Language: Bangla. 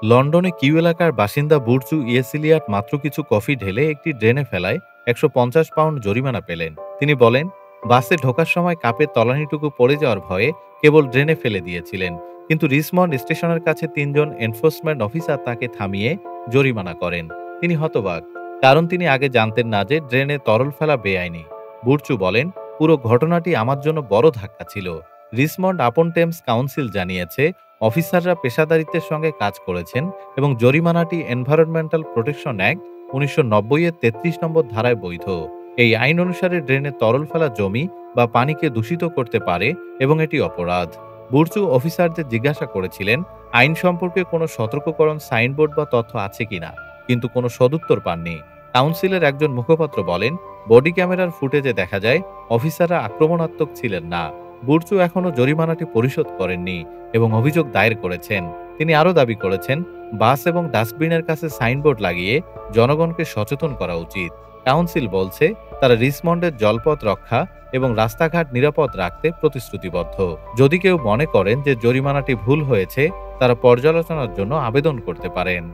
লন্ডনে কিউ এলাকার বাসিন্দা বুর্জু ইয়েসিলিয়াট মাত্র কিছু কফি ঢেলে একটি ড্রেনে ফেলায় ১৫০ পাউন্ড জরিমানা পেলেন। তিনি বলেন, বাসে ঢোকার সময় কাপের তলানিটুকু পড়ে যাওয়ার ভয়ে কেবল ড্রেনে ফেলে দিয়েছিলেন। কিন্তু রিসমন্ড স্টেশনের কাছে ৩ জন এনফোর্সমেন্ট অফিসার তাকে থামিয়ে জরিমানা করেন। তিনি হতবাক, কারণ তিনি আগে জানতেন না যে ড্রেনে তরল ফেলা বেআইনি। বুর্জু বলেন, পুরো ঘটনাটি আমার জন্য বড় ধাক্কা ছিল। রিসমন্ড আপন টেমস কাউন্সিল জানিয়েছে, অফিসাররা পেশাদারিত্বের সঙ্গে কাজ করেছেন এবং জরিমানাটি এনভায়রনমেন্টাল প্রোটেকশন অ্যাক্ট ১৯৯০ এর ৩৩ নম্বর ধারায় বৈধ। এই আইন অনুসারে ড্রেনে তরল ফেলা জমি বা পানিকে দূষিত করতে পারে এবং এটি অপরাধ। বুর্জু অফিসারদের জিজ্ঞাসা করেছিলেন আইন সম্পর্কে কোনো সতর্ককরণ সাইনবোর্ড বা তথ্য আছে কিনা, কিন্তু কোনো সদুত্তর পাননি। কাউন্সিলের একজন মুখপাত্র বলেন, বডি ক্যামেরার ফুটেজে দেখা যায় অফিসাররা আক্রমণাত্মক ছিলেন না। বুর্জু এখনও জরিমানাটি পরিশোধ করেননি এবং অভিযোগ দায়ের করেছেন। তিনি আরও দাবি করেছেন, বাস এবং ডাস্টবিনের কাছে সাইনবোর্ড লাগিয়ে জনগণকে সচেতন করা উচিত। কাউন্সিল বলছে তারা রিসমন্ডের জলপথ রক্ষা এবং রাস্তাঘাট নিরাপদ রাখতে প্রতিশ্রুতিবদ্ধ। যদি কেউ মনে করেন যে জরিমানাটি ভুল হয়েছে, তারা পর্যালোচনার জন্য আবেদন করতে পারেন।